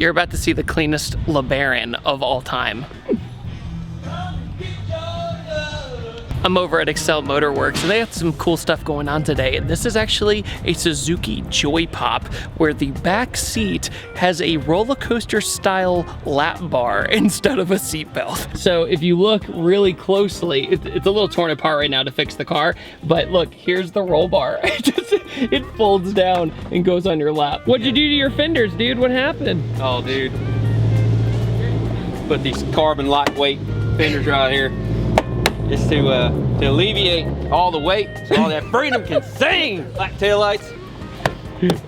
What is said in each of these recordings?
You're about to see the cleanest LeBaron of all time. I'm over at Excel Motorworks and they have some cool stuff going on today. And this is actually a Suzuki Joy Pop where the back seat has a roller coaster style lap bar instead of a seat belt. So if you look really closely, it's a little torn apart right now to fix the car, but look, here's the roll bar. It folds down and goes on your lap. What'd you do to your fenders, dude? What happened? Oh, dude. Put these carbon lightweight fenders right here. Just to alleviate all the weight so all that freedom can sing like taillights.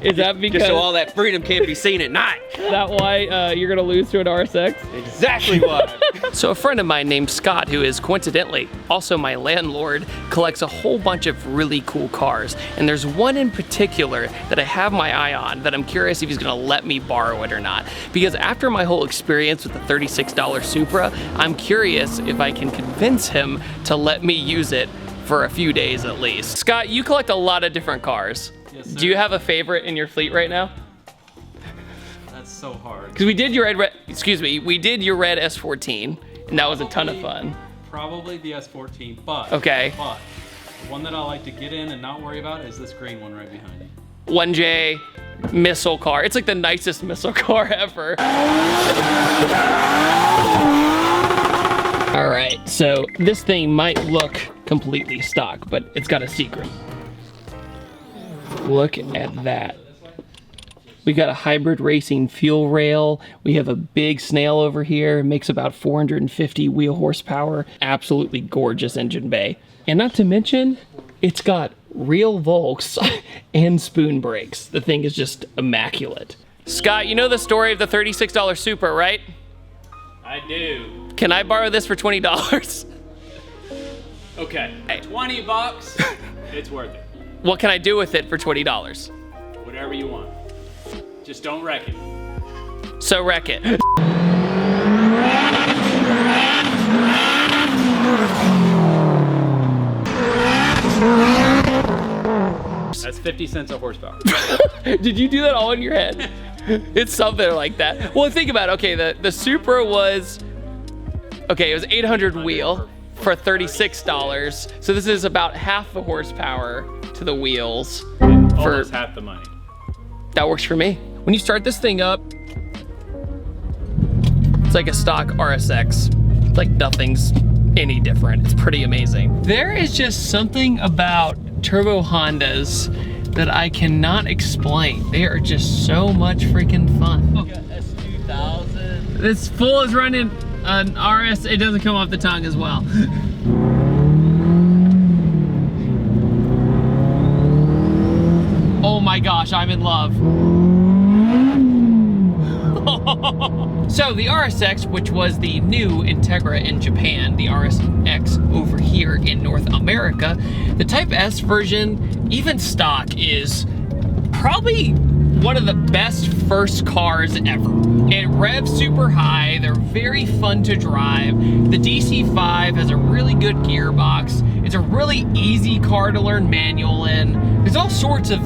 Is that because... Just so all that freedom can't be seen at night. Is that why you're gonna lose to an RSX? Exactly why. So a friend of mine named Scott, who is coincidentally also my landlord, collects a whole bunch of really cool cars. And there's one in particular that I have my eye on that I'm curious if he's gonna let me borrow it or not. Because after my whole experience with the $36 Supra, I'm curious if I can convince him to let me use it for a few days at least. Scott, you collect a lot of different cars. Yes, sir. Do you have a favorite in your fleet right now? That's so hard. Because we did your red S14, and that was a ton of fun. Probably the S14, but Okay. But the one that I like to get in and not worry about is this green one right behind you. 1J missile car. It's like the nicest missile car ever. All right, so this thing might look completely stock, but it's got a secret. Look at that. We got a hybrid racing fuel rail. We have a big snail over here. It makes about 450 wheel horsepower. Absolutely gorgeous engine bay. And not to mention, it's got real Volks and spoon brakes. The thing is just immaculate. Scott, you know the story of the $36 Supra, right? I do. Can I borrow this for $20? Okay, 20 bucks, it's worth it. What can I do with it for $20? Whatever you want. Just don't wreck it. So wreck it. That's 50 cents a horsepower. Did you do that all in your head? It's something like that. Well, think about it. Okay, the Supra was, okay, it was 800 wheel for $36. So this is about half the horsepower to the wheels. Almost half the money. That works for me. When you start this thing up, it's like a stock RSX. It's like nothing's any different. It's pretty amazing. There is just something about turbo Hondas that I cannot explain. They are just so much freaking fun. You got S2000. This fool is running an RS. It doesn't come off the tongue as well. Oh my gosh, I'm in love. So the RSX, which was the new Integra in Japan, the RSX over here in North America, the Type S version, even stock, is probably one of the best first cars ever. It revs super high, they're very fun to drive. The DC5 has a really good gearbox. It's a really easy car to learn manual in. There's all sorts of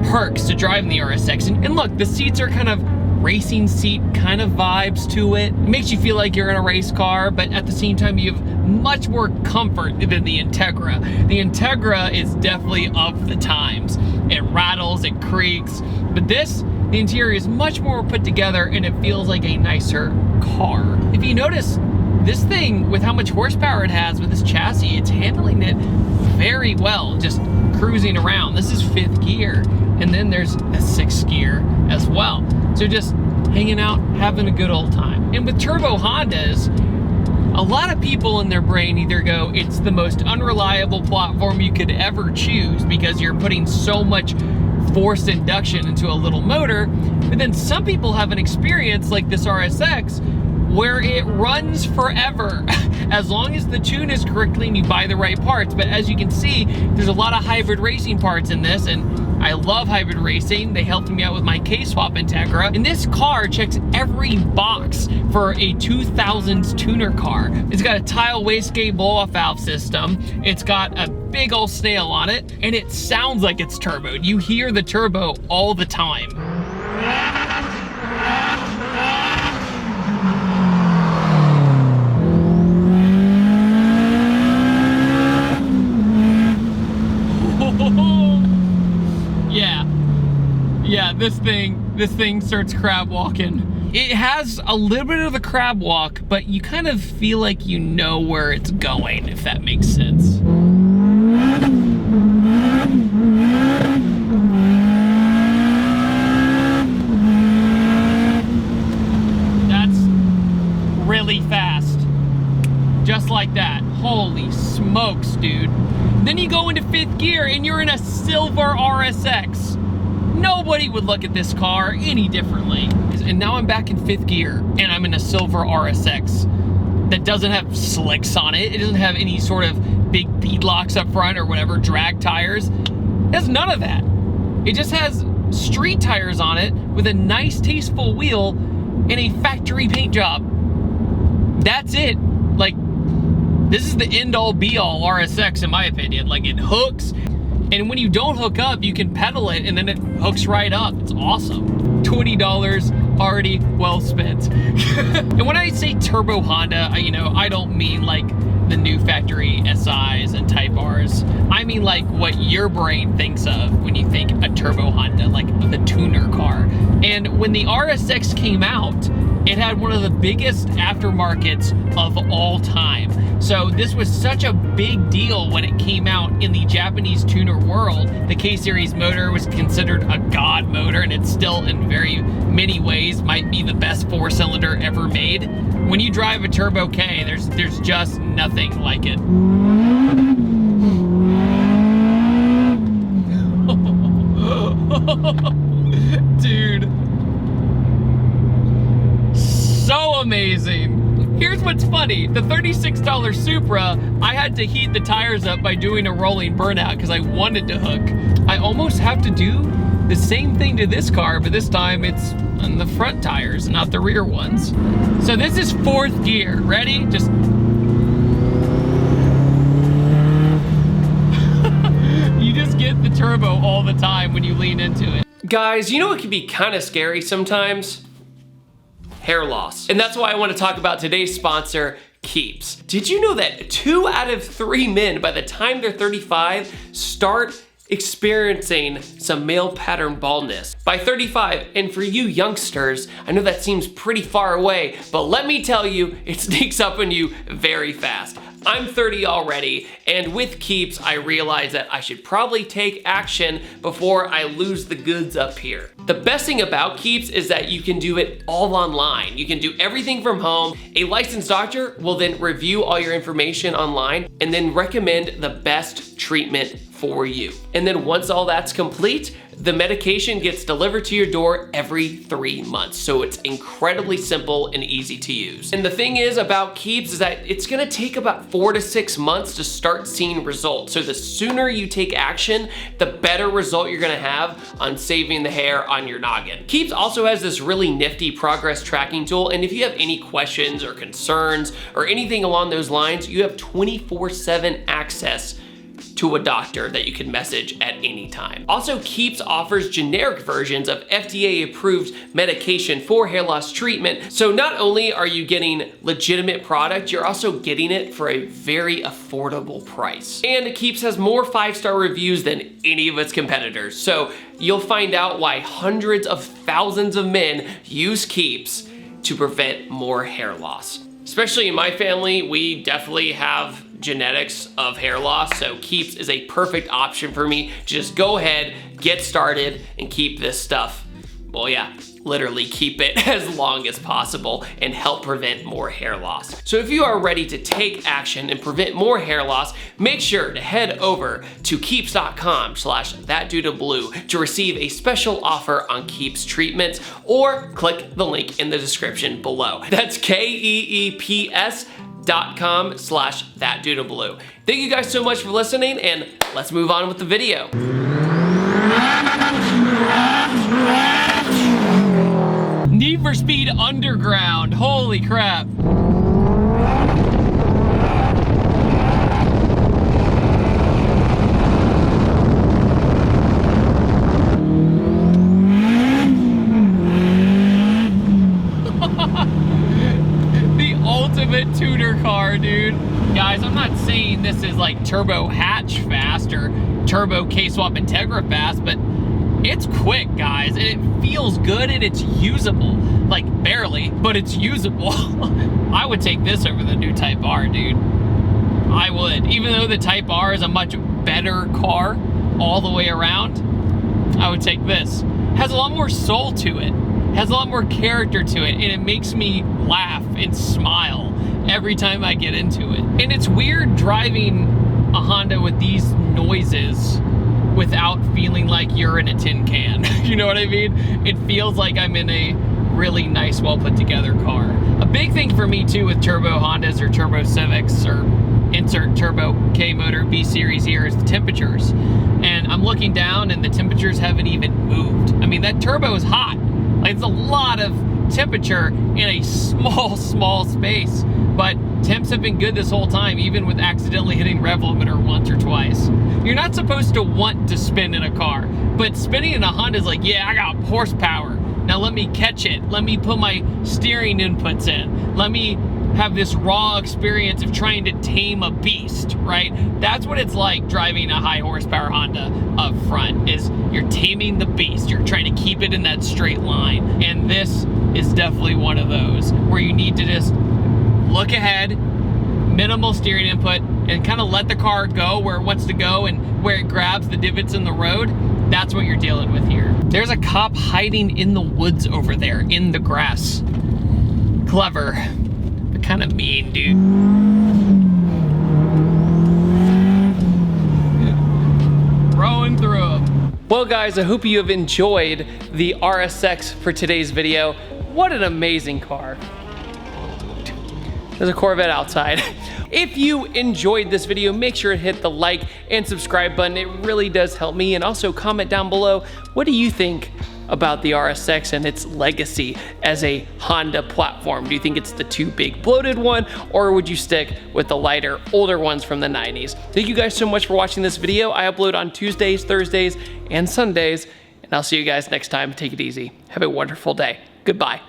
perks to driving the RSX. And look, the seats are kind of racing seat kind of vibes to it. It makes you feel like you're in a race car, but at the same time you have much more comfort than the Integra. The Integra is definitely of the times. It rattles, it creaks, but this, the interior is much more put together and it feels like a nicer car. If you notice, this thing, with how much horsepower it has with this chassis, it's handling it very well, just cruising around. This is 5th gear, and then there's a 6th gear as well. So just hanging out, having a good old time. And with turbo Hondas, a lot of people in their brain either go, it's the most unreliable platform you could ever choose because you're putting so much forced induction into a little motor, but then some people have an experience like this RSX where it runs forever as long as the tune is correctly and you buy the right parts. But as you can see, there's a lot of hybrid racing parts in this, and I love hybrid racing. They helped me out with my K-Swap Integra, and this car checks every box for a 2000s tuner car. It's got a tile wastegate blow-off valve system. It's got a big old snail on it, and it sounds like it's turboed. You hear the turbo all the time. this thing starts crab walking. It has a little bit of the crab walk, but you kind of feel like you know where it's going, if that makes sense. That's really fast. Just like that. Holy smokes, dude. Then you go into 5th gear and you're in a silver RSX. Nobody would look at this car any differently. And now I'm back in 5th gear and I'm in a silver RSX that doesn't have slicks on it. It doesn't have any sort of big beadlocks up front or whatever, drag tires. It has none of that. It just has street tires on it with a nice tasteful wheel and a factory paint job. That's it. Like, this is the end all be all RSX in my opinion. Like, it hooks, and when you don't hook up, you can pedal it and then it hooks right up. It's awesome. $20 already well spent. And when I say turbo Honda, I don't mean like the new factory SIs and Type Rs. I mean like what your brain thinks of when you think a turbo Honda, like the tuner car. And when the RSX came out, it had one of the biggest aftermarkets of all time. So this was such a big deal when it came out in the Japanese tuner world. The K-Series motor was considered a god motor, and it still in very many ways might be the best 4-cylinder ever made. When you drive a Turbo K, there's just nothing like it. Dude. So amazing. Here's what's funny. The $36 Supra, I had to heat the tires up by doing a rolling burnout because I wanted to hook. I almost have to do the same thing to this car, but this time it's on the front tires, not the rear ones. So this is 4th gear. Ready? Just... You just get the turbo all the time when you lean into it. Guys, you know it can be kind of scary sometimes? Hair loss. And that's why I want to talk about today's sponsor, Keeps. Did you know that 2 out of 3 men by the time they're 35 start experiencing some male pattern baldness by 35? And for you youngsters, I know that seems pretty far away, but let me tell you, it sneaks up on you very fast. I'm 30 already, and with Keeps, I realized that I should probably take action before I lose the goods up here. The best thing about Keeps is that you can do it all online. You can do everything from home. A licensed doctor will then review all your information online and then recommend the best treatment for you. And then once all that's complete, the medication gets delivered to your door every 3 months. So it's incredibly simple and easy to use. And the thing is about Keeps is that it's gonna take about 4 to 6 months to start seeing results. So the sooner you take action, the better result you're gonna have on saving the hair on your noggin. Keeps also has this really nifty progress tracking tool. And if you have any questions or concerns or anything along those lines, you have 24/7 access to a doctor that you can message at any time. Also, Keeps offers generic versions of FDA approved medication for hair loss treatment. So not only are you getting legitimate product, you're also getting it for a very affordable price. And Keeps has more 5-star reviews than any of its competitors. So you'll find out why hundreds of thousands of men use Keeps to prevent more hair loss. Especially in my family, we definitely have genetics of hair loss, so Keeps is a perfect option for me. Just go ahead, get started, and keep this stuff, well yeah, literally keep it as long as possible and help prevent more hair loss. So if you are ready to take action and prevent more hair loss, make sure to head over to keeps.com/ThatDudeinBlue to receive a special offer on Keeps treatments, or click the link in the description below. That's KEEPS.com/ThatDudeinBlue. Thank you guys so much for listening, and let's move on with the video. Need for Speed Underground, holy crap. The ultimate tuner car, dude. Guys, I'm not saying this is like turbo hatch fast or turbo K-swap Integra fast, but It's quick, guys, and it feels good, and it's usable. Like, barely, but it's usable. I would take this over the new Type R, dude. I would. Even though the Type R is a much better car all the way around, I would take this. Has a lot more soul to it. Has a lot more character to it, and it makes me laugh and smile every time I get into it. And it's weird driving a Honda with these noises without feeling like you're in a tin can. You know what I mean? It feels like I'm in a really nice, well put together car. A big thing for me too with turbo Hondas or turbo Civics or insert turbo K motor B series here is the temperatures. And I'm looking down and the temperatures haven't even moved. I mean, that turbo is hot. Like, it's a lot of temperature in a small space. But temps have been good this whole time, even with accidentally hitting rev limiter once or twice. You're not supposed to want to spin in a car, but spinning in a Honda is like, yeah, I got horsepower. Now let me catch it. Let me put my steering inputs in. Let me have this raw experience of trying to tame a beast, right? That's what it's like driving a high horsepower Honda up front, is you're taming the beast. You're trying to keep it in that straight line. And this is definitely one of those where you need to just look ahead, minimal steering input, and kind of let the car go where it wants to go and where it grabs the divots in the road. That's what you're dealing with here. There's a cop hiding in the woods over there in the grass. Clever, but kind of mean, dude. Throwing through them. Well, guys, I hope you have enjoyed the RSX for today's video. What an amazing car. There's a Corvette outside. If you enjoyed this video, make sure to hit the like and subscribe button. It really does help me. And also comment down below, what do you think about the RSX and its legacy as a Honda platform? Do you think it's the too big bloated one, or would you stick with the lighter, older ones from the 90s? Thank you guys so much for watching this video. I upload on Tuesdays, Thursdays, and Sundays, and I'll see you guys next time. Take it easy. Have a wonderful day. Goodbye.